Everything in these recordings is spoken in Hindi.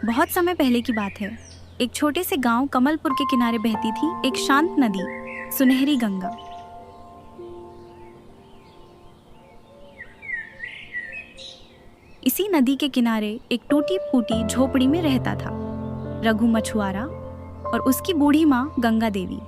बहुत समय पहले की बात है। एक छोटे से गांव कमलपुर के किनारे बहती थी एक शांत नदी, सुनहरी गंगा। इसी नदी के किनारे एक टूटी फूटी झोपड़ी में रहता था रघु मछुआरा और उसकी बूढ़ी माँ गंगा देवी।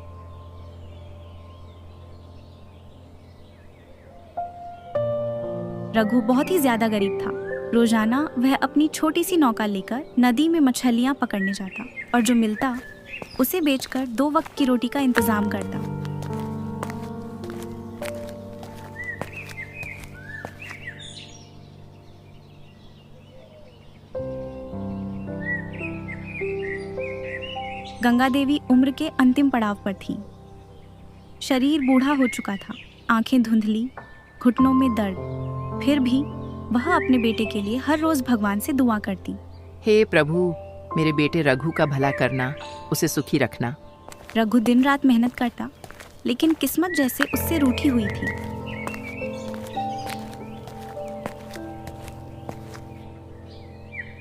रघु बहुत ही ज्यादा गरीब था। रोजाना वह अपनी छोटी सी नौका लेकर नदी में मछलियां पकड़ने जाता और जो मिलता उसे बेचकर 2 वक्त की रोटी का इंतजाम करता। गंगा देवी उम्र के अंतिम पड़ाव पर थी। शरीर बूढ़ा हो चुका था, आंखें धुंधली, घुटनों में दर्द। फिर भी वह अपने बेटे के लिए हर रोज भगवान से दुआ करती। हे प्रभु, मेरे बेटे रघु का भला करना, उसे सुखी रखना। रघु दिन रात मेहनत करता, लेकिन किस्मत जैसे उससे रूठी हुई थी।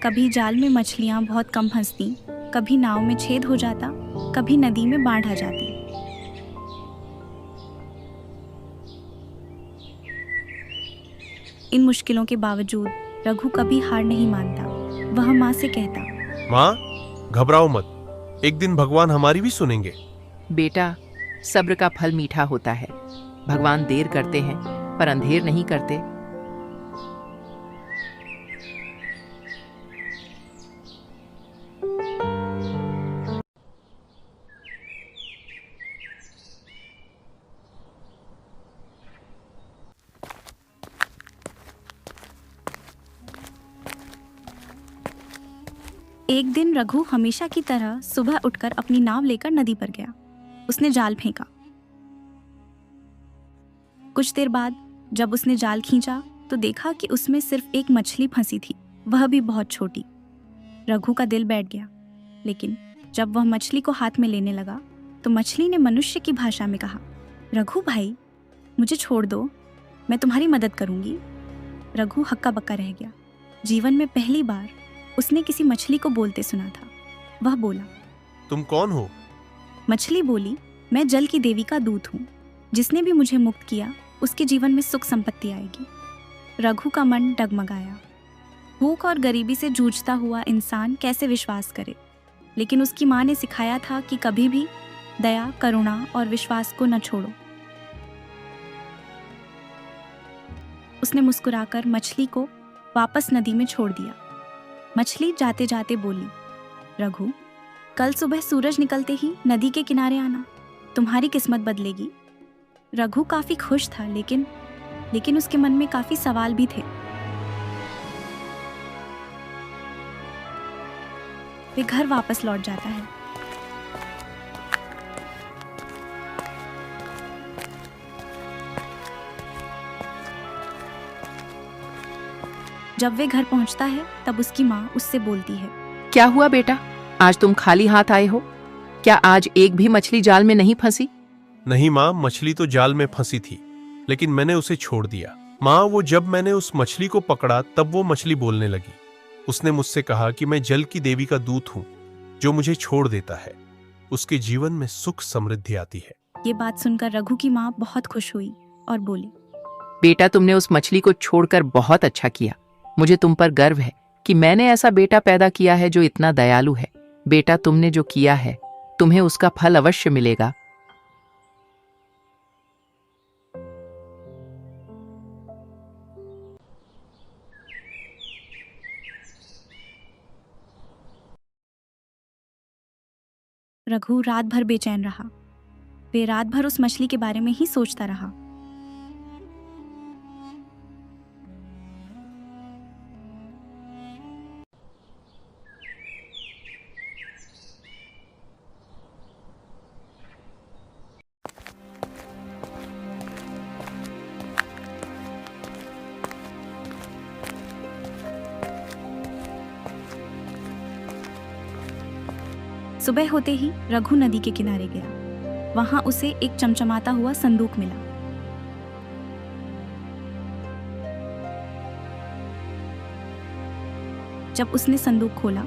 कभी जाल में मछलियां बहुत कम फंसती, कभी नाव में छेद हो जाता, कभी नदी में बाढ़ आ जाती। इन मुश्किलों के बावजूद रघु कभी हार नहीं मानता। वह माँ से कहता, माँ, घबराओ मत, एक दिन भगवान हमारी भी सुनेंगे। बेटा, सब्र का फल मीठा होता है। भगवान देर करते हैं पर अंधेर नहीं करते। एक दिन रघु हमेशा की तरह सुबह उठकर अपनी नाव लेकर नदी पर गया। उसने जाल फेंका। कुछ देर बाद जब उसने जाल खींचा तो देखा कि उसमें सिर्फ एक मछली फंसी थी, वह भी बहुत छोटी। रघु का दिल बैठ गया, लेकिन जब वह मछली को हाथ में लेने लगा तो मछली ने मनुष्य की भाषा में कहा, रघु भाई, मुझे छोड़ दो, मैं तुम्हारी मदद करूंगी। रघु हक्का बक्का रह गया। जीवन में पहली बार उसने किसी मछली को बोलते सुना था। वह बोला, तुम कौन हो? मछली बोली, मैं जल की देवी का दूत हूँ। जिसने भी मुझे मुक्त किया उसके जीवन में सुख संपत्ति आएगी। रघु का मन डगमगाया। भूख और गरीबी से जूझता हुआ इंसान कैसे विश्वास करे, लेकिन उसकी माँ ने सिखाया था कि कभी भी दया, करुणा और विश्वास को न छोड़ो। उसने मुस्कुराकर मछली को वापस नदी में छोड़ दिया। मछली जाते जाते बोली, रघु, कल सुबह सूरज निकलते ही नदी के किनारे आना, तुम्हारी किस्मत बदलेगी। रघु काफी खुश था, लेकिन उसके मन में काफी सवाल भी थे। वे घर वापस लौट जाता है। जब वे घर पहुंचता है तब उसकी माँ उससे बोलती है, क्या हुआ बेटा, आज तुम खाली हाथ आए हो? क्या आज एक भी मछली जाल में नहीं फंसी? नहीं माँ, मछली तो जाल में फंसी थी, लेकिन मैंने उसे छोड़ दिया। माँ, वो जब मैंने उस मछली को पकड़ा तब वो मछली बोलने लगी। उसने मुझसे कहा कि मैं जल की देवी का दूत हूँ, जो मुझे छोड़ देता है उसके जीवन में सुख समृद्धि आती है। ये बात सुनकर रघु की माँ बहुत खुश हुई और बोली, बेटा, तुमने उस मछली को छोड़कर बहुत अच्छा किया। मुझे तुम पर गर्व है कि मैंने ऐसा बेटा पैदा किया है जो इतना दयालु है। बेटा, तुमने जो किया है तुम्हें उसका फल अवश्य मिलेगा। रघु रात भर बेचैन रहा। वे रात भर उस मछली के बारे में ही सोचता रहा। सुबह होते ही रघु नदी के किनारे गया। वहां उसे एक चमचमाता हुआ संदूक मिला। जब उसने संदूक खोला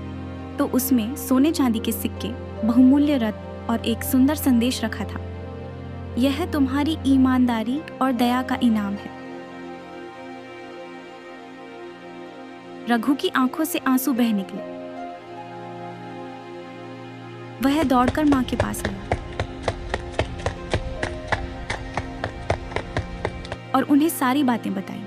तो उसमें सोने चांदी के सिक्के, बहुमूल्य रत्न और एक सुंदर संदेश रखा था। यह तुम्हारी ईमानदारी और दया का इनाम है। रघु की आंखों से आंसू बह निकले। वह दौड़कर मां के पास आया और उन्हें सारी बातें बताई।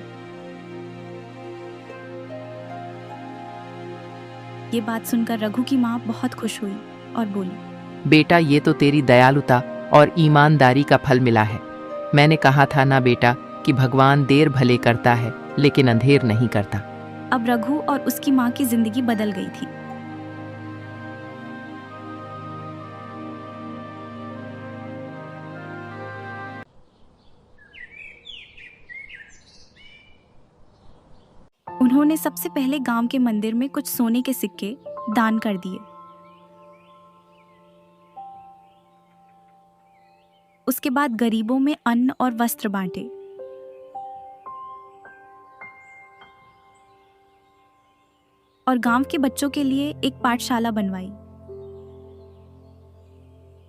ये बात सुनकर रघु की मां बहुत खुश हुई और बोली, बेटा, ये तो तेरी दयालुता और ईमानदारी का फल मिला है। मैंने कहा था ना बेटा कि भगवान देर भले करता है लेकिन अंधेर नहीं करता। अब रघु और उसकी मां की जिंदगी बदल गई थी। उन्होंने सबसे पहले गांव के मंदिर में कुछ सोने के सिक्के दान कर दिए। उसके बाद गरीबों में अन्न और वस्त्र बांटे। और गांव के बच्चों के लिए एक पाठशाला बनवाई।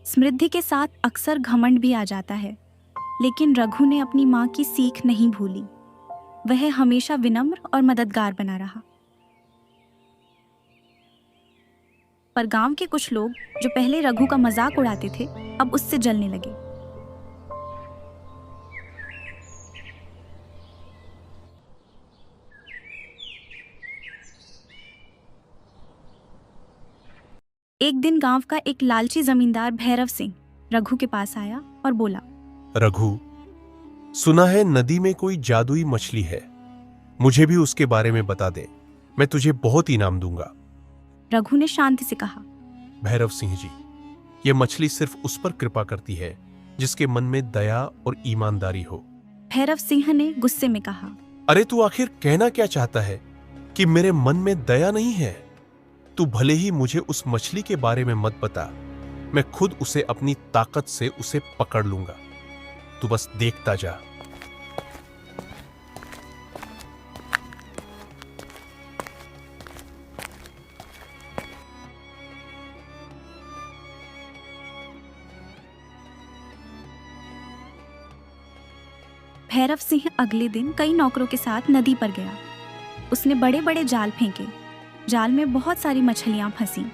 समृद्धि के साथ अक्सर घमंड भी आ जाता है, लेकिन रघु ने अपनी मां की सीख नहीं भूली। वह हमेशा विनम्र और मददगार बना रहा। पर गांव के कुछ लोग जो पहले रघु का मजाक उड़ाते थे, अब उससे जलने लगे। एक दिन गांव का एक लालची जमींदार भैरव सिंह रघु के पास आया और बोला, रघु, सुना है नदी में कोई जादुई मछली है, मुझे भी उसके बारे में बता दे, मैं तुझे बहुत इनाम दूंगा। रघु ने शांति से कहा, भैरव सिंह जी, यह मछली सिर्फ उस पर कृपा करती है जिसके मन में दया और ईमानदारी हो। भैरव सिंह ने गुस्से में कहा, अरे तू आखिर कहना क्या चाहता है कि मेरे मन में दया नहीं है? तू भले ही मुझे उस मछली के बारे में मत बता, मैं खुद उसे अपनी ताकत से उसे पकड़ लूंगा। तू बस देखता जा। भैरव सिंह अगले दिन कई नौकरों के साथ नदी पर गया। उसने बड़े बड़े जाल फेंके। जाल में बहुत सारी मछलियां फंसी,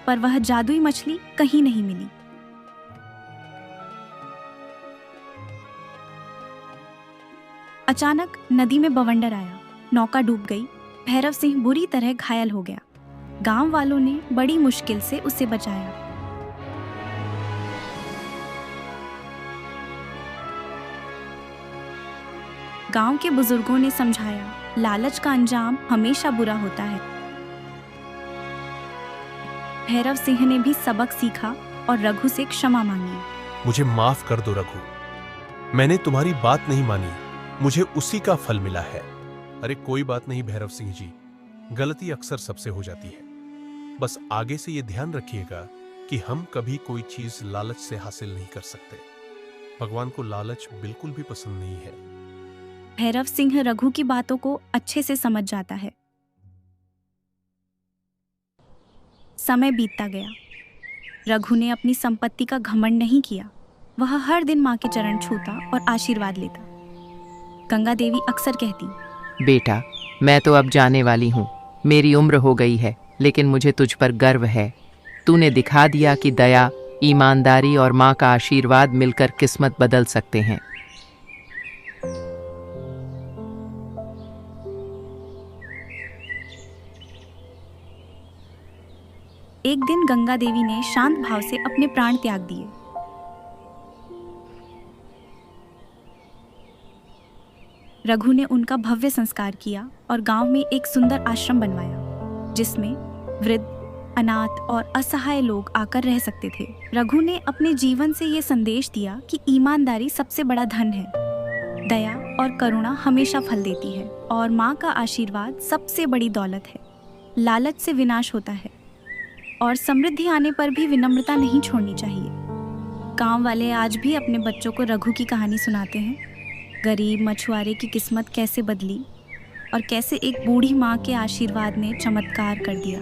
पर वह जादुई मछली कहीं नहीं मिली। अचानक नदी में बवंडर आया, नौका डूब गई। भैरव सिंह बुरी तरह घायल हो गया। गांव वालों ने बड़ी मुश्किल से उसे बचाया। गांव के बुजुर्गों ने समझाया, लालच का अंजाम हमेशा बुरा होता है। भैरव सिंह ने भी सबक सीखा और रघु से क्षमा मांगी। मुझे माफ कर दो रघु, मैंने तुम्हारी बात नहीं मानी, मुझे उसी का फल मिला है। अरे कोई बात नहीं भैरव सिंह जी, गलती अक्सर सबसे हो जाती है। बस आगे से ये ध्यान रखिएगा कि हम कभी कोई चीज लालच से हासिल नहीं कर सकते। भगवान को लालच बिल्कुल भी पसंद नहीं है। भैरव सिंह रघु की बातों को अच्छे से समझ जाता है। समय बीतता गया। रघु ने अपनी संपत्ति का घमंड नहीं किया। वह हर दिन मां के चरण छूता और आशीर्वाद लेता। गंगा देवी अक्सर कहती, बेटा, मैं तो अब जाने वाली हूँ, मेरी उम्र हो गई है, लेकिन मुझे तुझ पर गर्व है। तूने दिखा दिया कि दया, ईमानदारी और माँ का आशीर्वाद मिलकर किस्मत बदल सकते हैं। एक दिन गंगा देवी ने शांत भाव से अपने प्राण त्याग दिए। रघु ने उनका भव्य संस्कार किया और गांव में एक सुंदर आश्रम बनवाया, जिसमें वृद्ध, अनाथ और असहाय लोग आकर रह सकते थे। रघु ने अपने जीवन से ये संदेश दिया कि ईमानदारी सबसे बड़ा धन है, दया और करुणा हमेशा फल देती है, और माँ का आशीर्वाद सबसे बड़ी दौलत है। लालच से विनाश होता है, और समृद्धि आने पर भी विनम्रता नहीं छोड़नी चाहिए। गांव वाले आज भी अपने बच्चों को रघु की कहानी सुनाते हैं। गरीब मछुआरे की किस्मत कैसे बदली और कैसे एक बूढ़ी माँ के आशीर्वाद ने चमत्कार कर दिया।